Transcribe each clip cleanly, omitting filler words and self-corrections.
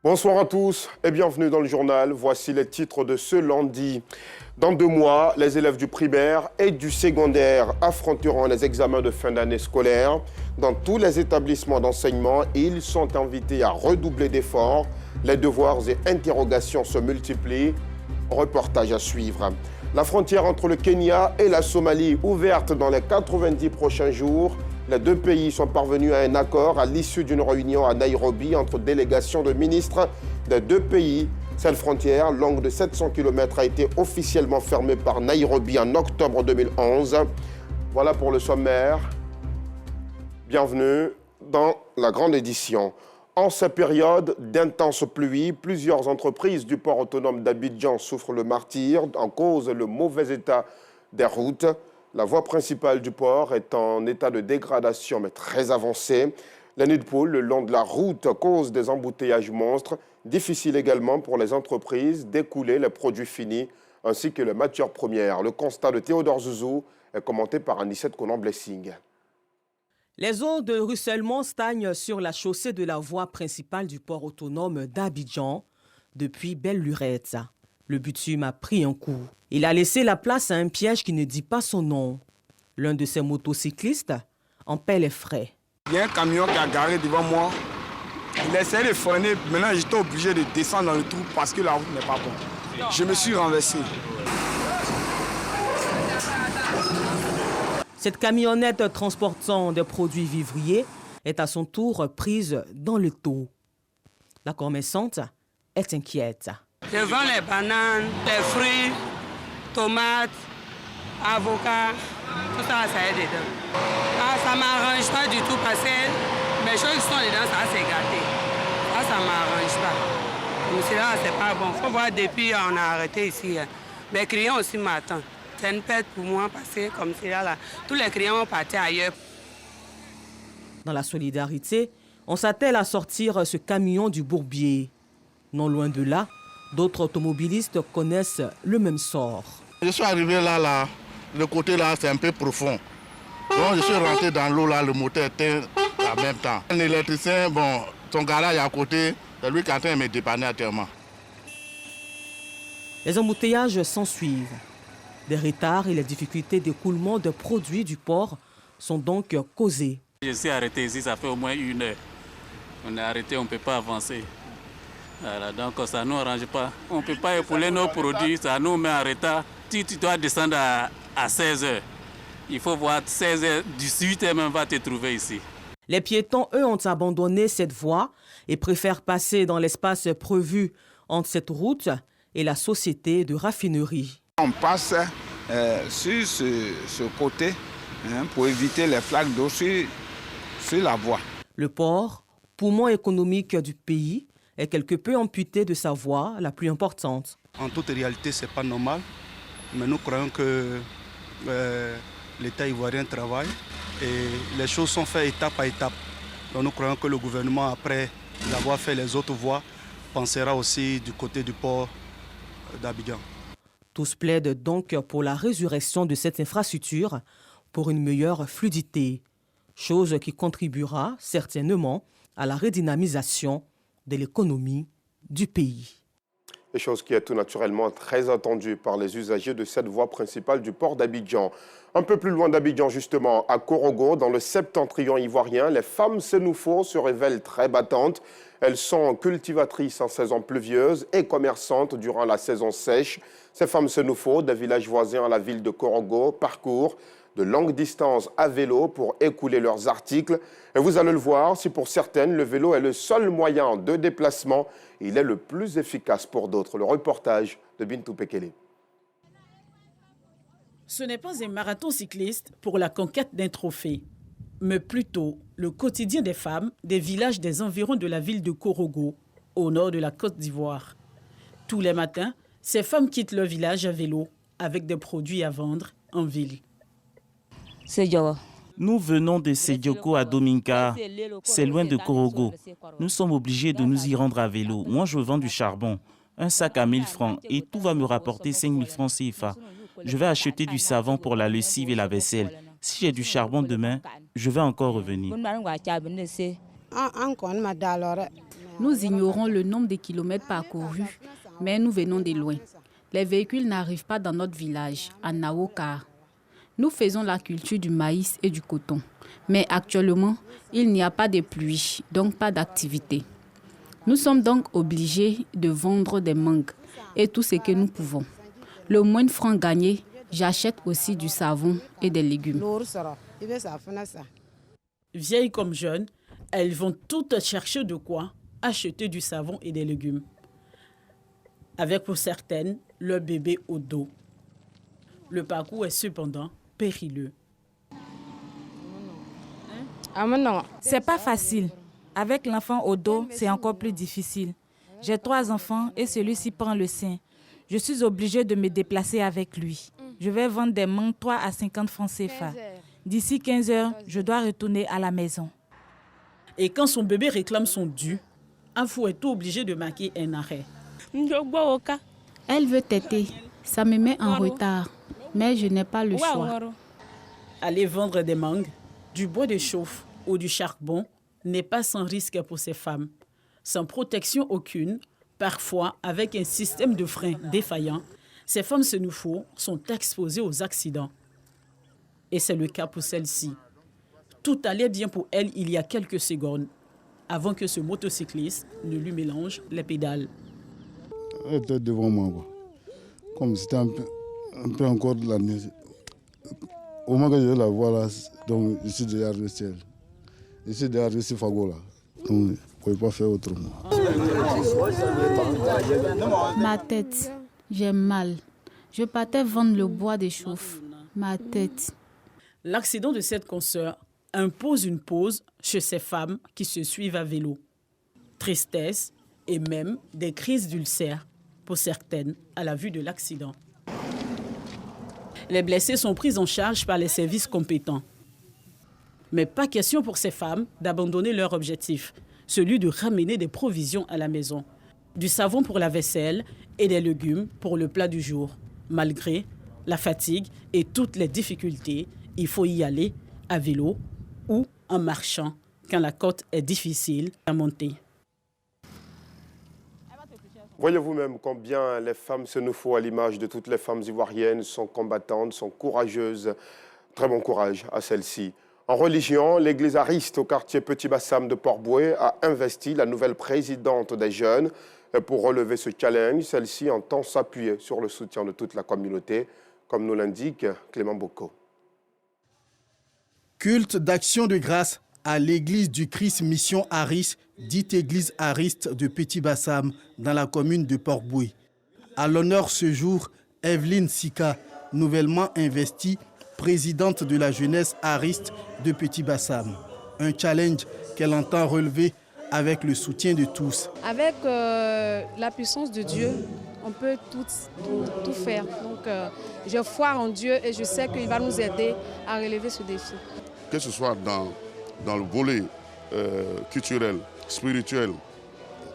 Bonsoir à tous et bienvenue dans le journal. Voici les titres de ce lundi. Dans 2 mois, les élèves du primaire et du secondaire affronteront les examens de fin d'année scolaire. Dans tous les établissements d'enseignement, ils sont invités à redoubler d'efforts. Les devoirs et interrogations se multiplient. Reportage à suivre. La frontière entre le Kenya et la Somalie ouverte dans les 90 prochains jours. Les 2 pays sont parvenus à un accord à l'issue d'une réunion à Nairobi entre délégations de ministres des 2 pays. Cette frontière, longue de 700 km, a été officiellement fermée par Nairobi en octobre 2011. Voilà pour le sommaire. Bienvenue dans la grande édition. En cette période d'intenses pluies, plusieurs entreprises du port autonome d'Abidjan souffrent le martyre en cause le mauvais état des routes. La voie principale du port est en état de dégradation mais très avancé. Les nids de poules le long de la route causent des embouteillages monstres. Difficile également pour les entreprises d'écouler les produits finis ainsi que les matières premières. Le constat de Théodore Zouzou est commenté par Anissette Conan-Blessing. Les eaux de ruissellement stagnent sur la chaussée de la voie principale du port autonome d'Abidjan depuis Belle-Lurette. Le bitume a pris un coup. Il a laissé la place à un piège qui ne dit pas son nom. L'un de ces motocyclistes en paie les frais. Il y a un camion qui a garé devant moi. Il essayait de freiner. Maintenant, j'étais obligé de descendre dans le trou parce que la route n'est pas bonne. Je me suis renversé. Cette camionnette transportant des produits vivriers est à son tour prise dans le taux. La commerçante est inquiète. Je vends les bananes, les fruits, tomates, avocats, tout ça, ça est dedans. Ça ne m'arrange pas du tout parce que mes choses qui sont dedans, ça c'est gâté. Ça ne m'arrange pas. Mais là, c'est pas bon. Il faut voir depuis on a arrêté ici. Mes clients aussi m'attendent. C'est une perte pour moi parce que comme c'est là, tous les clients ont parti ailleurs. Dans la solidarité, on s'attelle à sortir ce camion du bourbier. Non loin de là, d'autres automobilistes connaissent le même sort. Je suis arrivé là, le côté là, c'est un peu profond. Donc je suis rentré dans l'eau là, le moteur était en même temps. Un électricien, bon, son garage à côté, c'est lui qui est en train de me dépanner actuellement. Les embouteillages s'ensuivent. Des retards et les difficultés d'écoulement de produits du port sont donc causés. Je suis arrêté ici, ça fait au moins 1 heure. On est arrêté, on ne peut pas avancer. Voilà, donc ça ne nous arrange pas. On ne peut pas épauler nos produits, ça nous met en retard. Tu dois descendre à 16 heures. Il faut voir 16 heures, 18 heures même va te trouver ici. Les piétons, eux, ont abandonné cette voie et préfèrent passer dans l'espace prévu entre cette route et la société de raffinerie. On passe sur ce côté pour éviter les flaques d'eau sur la voie. Le port, poumon économique du pays, est quelque peu amputé de sa voie la plus importante. En toute réalité, ce n'est pas normal, mais nous croyons que l'État ivoirien travaille et les choses sont faites étape à étape. Donc nous croyons que le gouvernement, après avoir fait les autres voies, pensera aussi du côté du port d'Abidjan. Tous plaident donc pour la résurrection de cette infrastructure pour une meilleure fluidité, chose qui contribuera certainement à la redynamisation de l'économie du pays. Et chose qui est tout naturellement très attendue par les usagers de cette voie principale du port d'Abidjan. Un peu plus loin d'Abidjan, justement, à Korogo, dans le septentrion ivoirien, les femmes Sénoufo se révèlent très battantes. Elles sont cultivatrices en saison pluvieuse et commerçantes durant la saison sèche. Ces femmes Sénoufo, des villages voisins à la ville de Korogo, parcourent de longues distances à vélo pour écouler leurs articles. Et vous allez le voir, si pour certaines, le vélo est le seul moyen de déplacement, il est le plus efficace pour d'autres. Le reportage de Bintou Pekele. Ce n'est pas un marathon cycliste pour la conquête d'un trophée, mais plutôt le quotidien des femmes des villages des environs de la ville de Korogo, au nord de la Côte d'Ivoire. Tous les matins, ces femmes quittent leur village à vélo avec des produits à vendre en ville. Nous venons de Sédioko à Dominka. C'est loin de Korogo. Nous sommes obligés de nous y rendre à vélo. Moi, je vends du charbon. Un sac à 1000 francs et tout va me rapporter 5000 francs CFA. Je vais acheter du savon pour la lessive et la vaisselle. Si j'ai du charbon demain, je vais encore revenir. Nous ignorons le nombre de kilomètres parcourus, mais nous venons de loin. Les véhicules n'arrivent pas dans notre village, à Naoka. Nous faisons la culture du maïs et du coton. Mais actuellement, il n'y a pas de pluie, donc pas d'activité. Nous sommes donc obligés de vendre des mangues et tout ce que nous pouvons. Le moins de francs gagnés, j'achète aussi du savon et des légumes. Vieilles comme jeunes, elles vont toutes chercher de quoi acheter du savon et des légumes. Avec pour certaines, leur bébé au dos. Le parcours est cependant périlleux. C'est pas facile. Avec l'enfant au dos, c'est encore plus difficile. J'ai 3 enfants et celui-ci prend le sien. Je suis obligée de me déplacer avec lui. Je vais vendre des mangues 3 à 50 francs CFA. D'ici 15 heures, je dois retourner à la maison. Et quand son bébé réclame son dû, Afou est obligé de marquer un arrêt. Elle veut téter. Ça me met en retard, mais je n'ai pas le choix. Aller vendre des mangues, du bois de chauffe ou du charbon n'est pas sans risque pour ces femmes. Sans protection aucune, parfois avec un système de frein défaillant, ces femmes Senufo sont exposées aux accidents. Et c'est le cas pour celle-ci. Tout allait bien pour elle il y a quelques secondes, avant que ce motocycliste ne lui mélange les pédales. Elle était devant moi, quoi. Comme c'était un peu encore de la nuit. Au moment que je la vois là, donc je suis déjà resté. Je suis déjà resté fagot là. Donc je ne pouvais pas faire autrement. Ma tête, j'ai mal. Je partais vendre le bois de chauffe. Ma tête. L'accident de cette consoeur impose une pause chez ces femmes qui se suivent à vélo. Tristesse et même des crises d'ulcères pour certaines à la vue de l'accident. Les blessés sont pris en charge par les services compétents. Mais pas question pour ces femmes d'abandonner leur objectif, celui de ramener des provisions à la maison, du savon pour la vaisselle et des légumes pour le plat du jour. Malgré la fatigue et toutes les difficultés, il faut y aller à vélo ou en marchant quand la côte est difficile à monter. Voyez vous-même combien les femmes Senufo, à l'image de toutes les femmes ivoiriennes, sont combattantes, sont courageuses. Très bon courage à celles-ci. En religion, l'église Ariste au quartier Petit Bassam de Port-Bouët a investi la nouvelle présidente des jeunes. Pour relever ce challenge, celle-ci entend s'appuyer sur le soutien de toute la communauté, comme nous l'indique Clément Bocco. Culte d'action de grâce à l'église du Christ Mission Aris, dite église Ariste de Petit Bassam, dans la commune de Port-Bouët. À l'honneur ce jour, Evelyne Sika, nouvellement investie présidente de la jeunesse Ariste de Petit Bassam. Un challenge qu'elle entend relever avec le soutien de tous. Avec la puissance de Dieu, on peut tout faire. Donc, je foi en Dieu et je sais qu'il va nous aider à relever ce défi. Que ce soit dans le volet culturel, spirituel,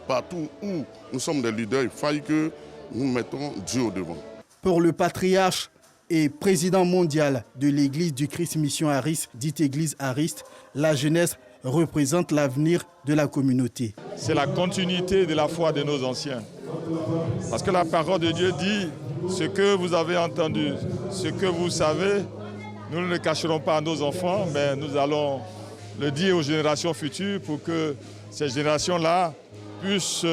partout où nous sommes des leaders, il faille que nous mettons Dieu au devant. Pour le patriarche et président mondial de l'église du Christ Mission Ariste, dite église Ariste, la jeunesse représente l'avenir de la communauté. C'est la continuité de la foi de nos anciens. Parce que la parole de Dieu dit, ce que vous avez entendu, ce que vous savez, nous ne le cacherons pas à nos enfants, mais nous allons le dire aux générations futures pour que ces générations-là puissent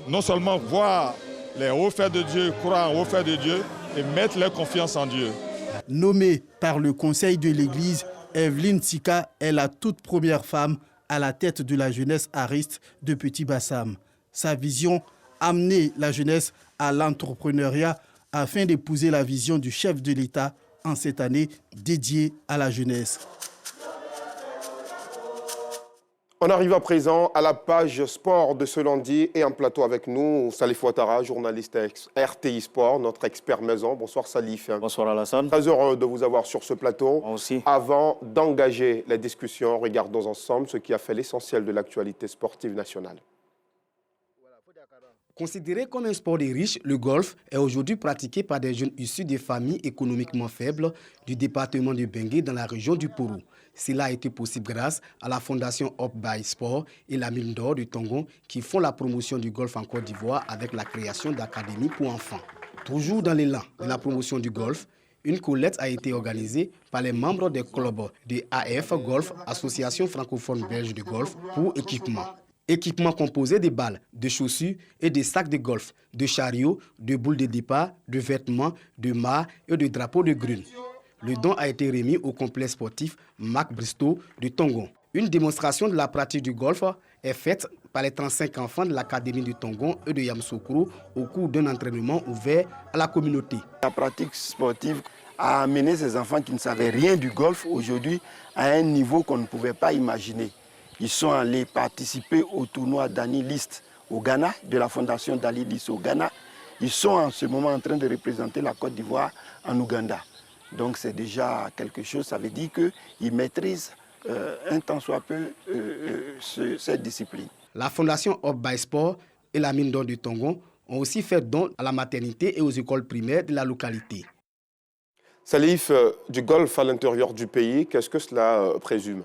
non seulement voir les hauts faits de Dieu, croire en hauts faits de Dieu et mettre leur confiance en Dieu. Nommée par le conseil de l'église, Evelyne Sika est la toute première femme à la tête de la jeunesse Ariste de Petit Bassam. Sa vision, amener la jeunesse à l'entrepreneuriat afin d'épouser la vision du chef de l'État en cette année dédiée à la jeunesse. On arrive à présent à la page sport de ce lundi et en plateau avec nous, Salif Ouattara, journaliste RTI Sport, notre expert maison. Bonsoir Salif. Bonsoir Alassane. Très heureux de vous avoir sur ce plateau. Moi aussi. Avant d'engager les discussions, regardons ensemble ce qui a fait l'essentiel de l'actualité sportive nationale. Considéré comme un sport des riches, le golf est aujourd'hui pratiqué par des jeunes issus des familles économiquement faibles du département de Bengué dans la région du Poro. Cela a été possible grâce à la fondation Up by Sport et la mine d'or du Tongon qui font la promotion du golf en Côte d'Ivoire avec la création d'académies pour enfants. Toujours dans l'élan de la promotion du golf, une collecte a été organisée par les membres des clubs de AF Golf, Association francophone belge de golf, pour équipement. Équipement composé de balles, de chaussures et de sacs de golf, de chariots, de boules de départ, de vêtements, de mâts et de drapeaux de grune. Le don a été remis au complexe sportif Mac Bristow de Tongon. Une démonstration de la pratique du golf est faite par les 35 enfants de l'Académie du Tongon et de Yamoussoukro au cours d'un entraînement ouvert à la communauté. La pratique sportive a amené ces enfants qui ne savaient rien du golf aujourd'hui à un niveau qu'on ne pouvait pas imaginer. Ils sont allés participer au tournoi Dali List au Ghana, de la fondation Dali List au Ghana. Ils sont en ce moment en train de représenter la Côte d'Ivoire en Ouganda. Donc c'est déjà quelque chose, ça veut dire qu'ils maîtrisent un tant soit peu cette discipline. La fondation Up by Sport et la mine d'or du Tongon ont aussi fait don à la maternité et aux écoles primaires de la localité. Salif, du golf à l'intérieur du pays, qu'est-ce que cela présume?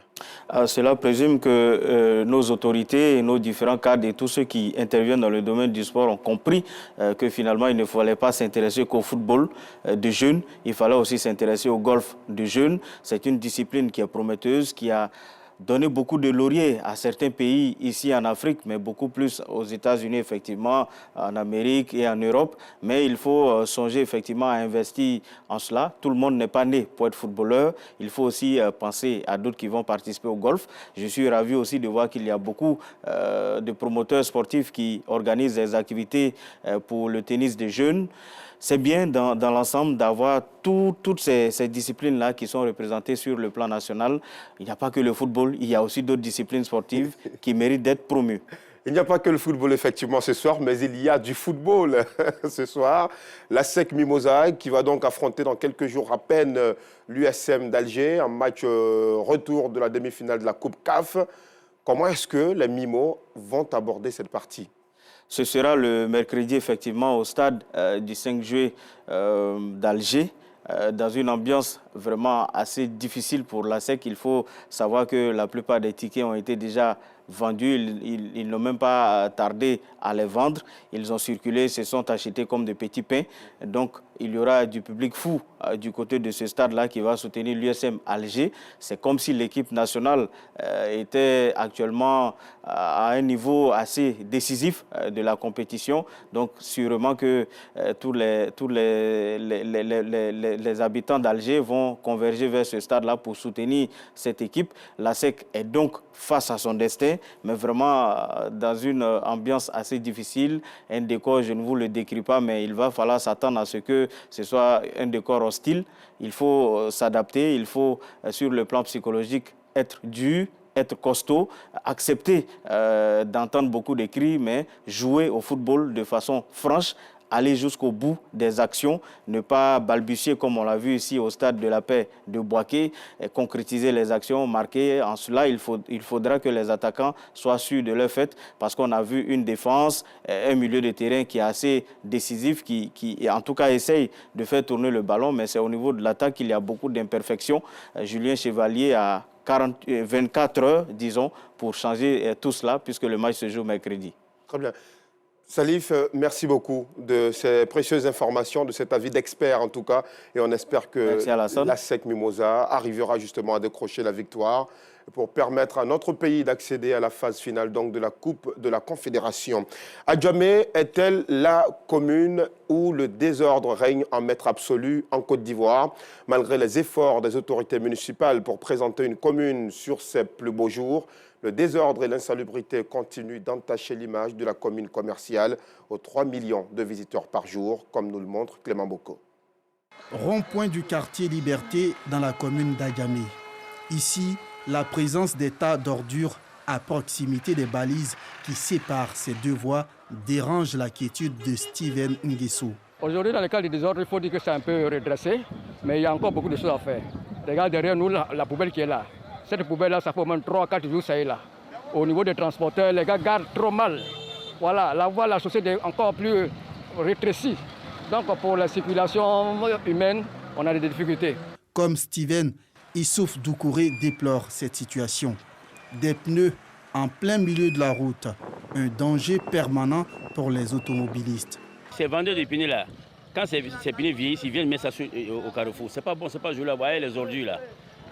Cela présume que nos autorités et nos différents cadres et tous ceux qui interviennent dans le domaine du sport ont compris que finalement il ne fallait pas s'intéresser qu'au football de jeunes, il fallait aussi s'intéresser au golf de jeunes. C'est une discipline qui est prometteuse, qui a donner beaucoup de lauriers à certains pays ici en Afrique, mais beaucoup plus aux États-Unis, effectivement, en Amérique et en Europe. Mais il faut songer effectivement à investir en cela. Tout le monde n'est pas né pour être footballeur. Il faut aussi penser à d'autres qui vont participer au golf. Je suis ravi aussi de voir qu'il y a beaucoup de promoteurs sportifs qui organisent des activités pour le tennis des jeunes. C'est bien dans l'ensemble d'avoir toutes ces disciplines-là qui sont représentées sur le plan national. Il n'y a pas que le football, il y a aussi d'autres disciplines sportives qui méritent d'être promues. Il n'y a pas que le football, effectivement, ce soir, mais il y a du football ce soir. La SEC Mimosas qui va donc affronter dans quelques jours à peine l'USM d'Alger, un match retour de la demi-finale de la Coupe CAF. Comment est-ce que les Mimos vont aborder cette partie ? Ce sera le mercredi, effectivement, au stade du 5 juillet d'Alger, dans une ambiance vraiment assez difficile pour la SEC. Il faut savoir que la plupart des tickets ont été déjà vendus. Ils n'ont même pas tardé à les vendre. Ils ont circulé, se sont achetés comme des petits pains. Donc, il y aura du public fou du côté de ce stade-là qui va soutenir l'USM Alger. C'est comme si l'équipe nationale était actuellement à un niveau assez décisif de la compétition. Donc, sûrement que tous les habitants d'Alger vont converger vers ce stade-là pour soutenir cette équipe. La SEC est donc face à son destin, mais vraiment dans une ambiance assez difficile. Un décor, je ne vous le décris pas, mais il va falloir s'attendre à ce que ce soit un décor hostile. Il faut s'adapter, il faut, sur le plan psychologique, être dur, être costaud, accepter d'entendre beaucoup de cris, mais jouer au football de façon franche, aller jusqu'au bout des actions, ne pas balbutier comme on l'a vu ici au stade de la paix de Boaké, concrétiser les actions, marquer. En cela, il faudra que les attaquants soient sûrs de leur fait, parce qu'on a vu une défense, un milieu de terrain qui est assez décisif, qui en tout cas essaye de faire tourner le ballon, mais c'est au niveau de l'attaque qu'il y a beaucoup d'imperfections. Julien Chevalier a 24 heures, disons, pour changer tout cela, puisque le match se joue mercredi. Très bien. Salif, merci beaucoup de ces précieuses informations, de cet avis d'expert en tout cas. Et on espère que la SEC Mimosas arrivera justement à décrocher la victoire pour permettre à notre pays d'accéder à la phase finale donc, de la Coupe de la Confédération. Adjamé est-elle la commune où le désordre règne en maître absolu en Côte d'Ivoire? Malgré les efforts des autorités municipales pour présenter une commune sur ses plus beaux jours, le désordre et l'insalubrité continuent d'entacher l'image de la commune commerciale aux 3 millions de visiteurs par jour, comme nous le montre Clément Boko. Rond-point du quartier Liberté dans la commune d'Adjamé. Ici, la présence des tas d'ordures à proximité des balises qui séparent ces deux voies dérange la quiétude de Steven Nguesso. Aujourd'hui, dans le cas du désordre, il faut dire que c'est un peu redressé, mais il y a encore beaucoup de choses à faire. Regarde derrière nous la poubelle qui est là. Cette poubelle-là, ça fait au moins 3-4 jours, ça est là. Au niveau des transporteurs, les gars gardent trop mal. voilà, la voie, la chaussée est encore plus rétrécie. Donc pour la circulation humaine, on a des difficultés. Comme Steven, Issouf Doucouré déplore cette situation. Des pneus en plein milieu de la route, un danger permanent pour les automobilistes. Ces vendeurs de pneus là, quand ces pneus vieillissent, ils viennent mettre ça au carrefour. C'est pas bon, c'est pas joli. Vous voyez les ordures là.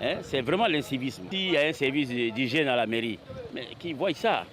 Hein? C'est vraiment l'incivisme. S'il y a un service d'hygiène à la mairie, mais qui voit ça,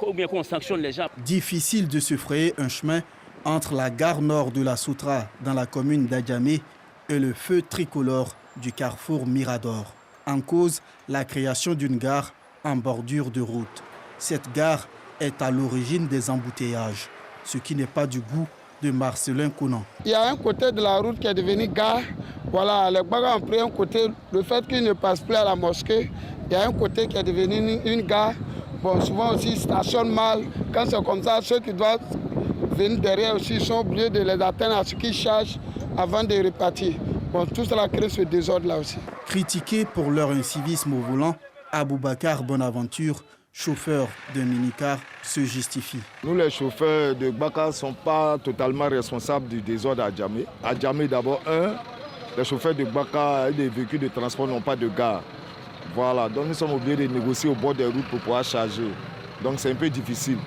ou bien qu'on sanctionne les gens. Difficile de se frayer un chemin entre la gare nord de la Soutra dans la commune d'Adjamé et le feu tricolore du carrefour Mirador. En cause, la création d'une gare en bordure de route. Cette gare est à l'origine des embouteillages, ce qui n'est pas du goût de Marcelin Conan. Il y a un côté de la route qui est devenu gare. Voilà, les Bagas ont pris un côté, le fait qu'ils ne passent plus à la mosquée, il y a un côté qui est devenu une gare. Bon, souvent aussi, ils stationnent mal. Quand c'est comme ça, ceux qui doivent venir derrière aussi sont obligés de les atteindre à ce qu'ils chargent avant de repartir. Bon, tout cela crée ce désordre-là aussi. Critiqué pour leur incivisme au volant, Aboubacar Bonaventure, chauffeur d'un minicar, se justifie. Nous, les chauffeurs de Gbaka, ne sommes pas totalement responsables du désordre à Djamé. À Djamé, d'abord, les chauffeurs de Gbaka et des véhicules de transport n'ont pas de gare. Voilà, donc nous sommes obligés de négocier au bord des routes pour pouvoir charger. Donc c'est un peu difficile.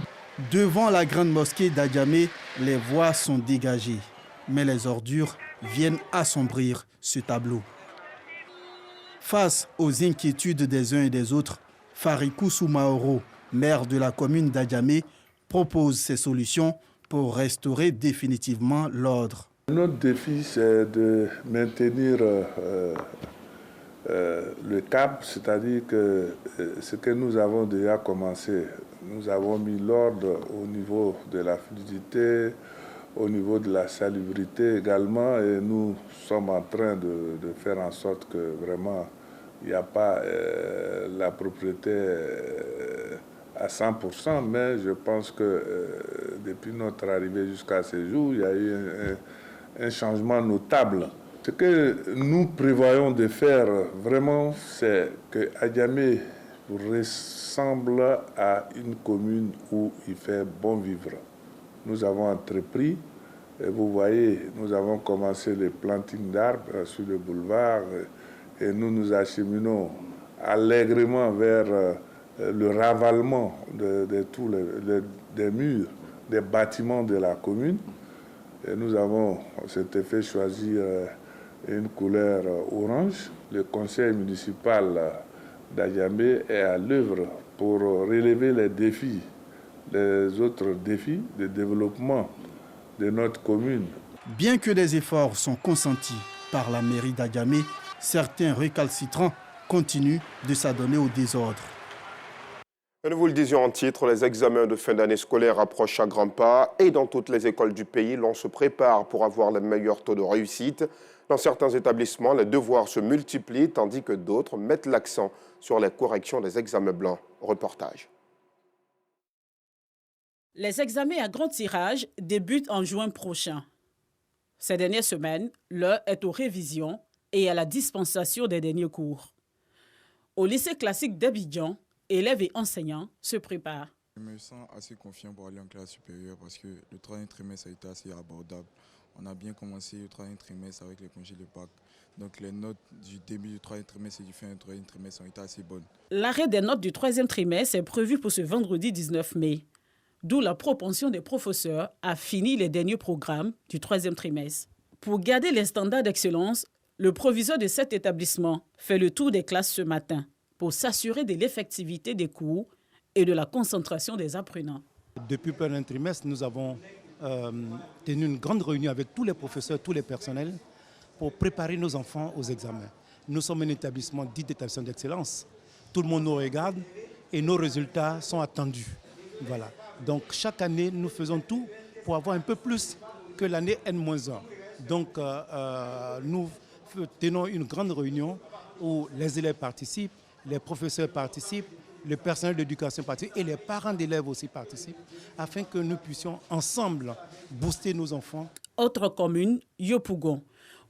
Devant la grande mosquée d'Adjamé, les voies sont dégagées. Mais les ordures viennent assombrir ce tableau. Face aux inquiétudes des uns et des autres, Farikou Soumaoro, maire de la commune d'Adjamé, propose ces solutions pour restaurer définitivement l'ordre. Notre défi, c'est de maintenir le cap, c'est-à-dire que ce que nous avons déjà commencé, nous avons mis l'ordre au niveau de la fluidité, au niveau de la salubrité également, et nous sommes en train de faire en sorte que vraiment il n'y a pas la propriété à 100%, mais je pense que depuis notre arrivée jusqu'à ce jour, il y a eu un changement notable. Ce que nous prévoyons de faire vraiment, c'est que Adjamé ressemble à une commune où il fait bon vivre. Nous avons entrepris, et vous voyez, nous avons commencé les plantings d'arbres sur le boulevard et nous nous acheminons allègrement vers le ravalement de tous les murs, des bâtiments de la commune. Et nous avons, cet effet, choisi une couleur orange. Le conseil municipal d'Adjamé est à l'œuvre pour relever les défis, les autres défis de développement de notre commune. Bien que des efforts sont consentis par la mairie d'Adjamé, certains récalcitrants continuent de s'adonner au désordre. Nous vous le disions en titre, les examens de fin d'année scolaire approchent à grands pas et dans toutes les écoles du pays, l'on se prépare pour avoir les meilleurs taux de réussite. Dans certains établissements, les devoirs se multiplient tandis que d'autres mettent l'accent sur les corrections des examens blancs. Reportage. Les examens à grand tirage débutent en juin prochain. Ces dernières semaines, l'heure est aux révisions et à la dispensation des derniers cours. Au lycée classique d'Abidjan, élèves et enseignants se préparent. Je me sens assez confiant pour aller en classe supérieure parce que le troisième trimestre a été assez abordable. On a bien commencé le troisième trimestre avec les congés de Pâques. Donc les notes du début du troisième trimestre et du fin du troisième trimestre ont été assez bonnes. L'arrêt des notes du troisième trimestre est prévu pour ce vendredi 19 mai. D'où la propension des professeurs à finir les derniers programmes du troisième trimestre. Pour garder les standards d'excellence, le proviseur de cet établissement fait le tour des classes ce matin pour s'assurer de l'effectivité des cours et de la concentration des apprenants. Depuis plus d'un trimestre, nous avons tenu une grande réunion avec tous les professeurs, tous les personnels pour préparer nos enfants aux examens. Nous sommes un établissement dit d'établissement d'excellence. Tout le monde nous regarde et nos résultats sont attendus. Voilà. Donc chaque année, nous faisons tout pour avoir un peu plus que l'année N-1. Donc nous tenons une grande réunion où les élèves participent, les professeurs participent, le personnel d'éducation participe et les parents d'élèves aussi participent afin que nous puissions ensemble booster nos enfants. Autre commune, Yopougon.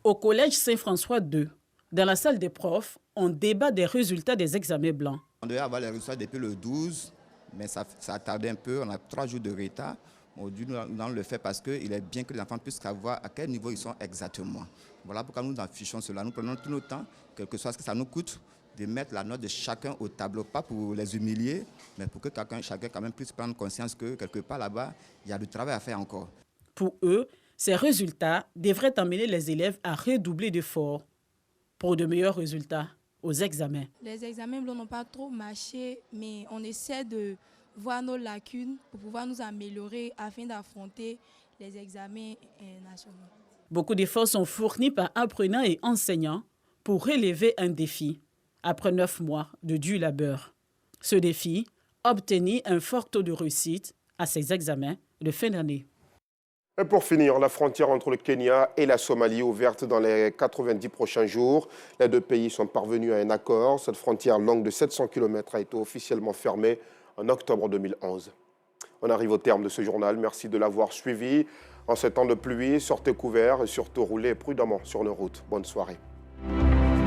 Au collège Saint-François II, dans la salle des profs, on débat des résultats des examens blancs. On devait avoir les résultats depuis le 12 mais ça a tardé un peu, on a 3 jours de retard. Aujourd'hui, nous le fait parce qu'il est bien que les enfants puissent savoir à quel niveau ils sont exactement. Voilà pourquoi nous affichons cela. Nous prenons tout notre temps, quel que soit ce que ça nous coûte, de mettre la note de chacun au tableau, pas pour les humilier, mais pour que chacun quand même puisse prendre conscience que quelque part là-bas, il y a du travail à faire encore. Pour eux, ces résultats devraient amener les élèves à redoubler d'efforts pour de meilleurs résultats aux examens. Les examens n'ont pas trop marché, mais on essaie de voir nos lacunes pour pouvoir nous améliorer afin d'affronter les examens nationaux. Beaucoup d'efforts sont fournis par apprenants et enseignants pour relever un défi après 9 mois de dur labeur. Ce défi, obtenir un fort taux de réussite à ces examens de fin d'année. Et pour finir, la frontière entre le Kenya et la Somalie ouverte dans les 90 prochains jours. Les 2 pays sont parvenus à un accord. Cette frontière longue de 700 km a été officiellement fermée en octobre 2011. On arrive au terme de ce journal. Merci de l'avoir suivi. En ces temps de pluie, sortez couverts et surtout roulez prudemment sur nos routes. Bonne soirée.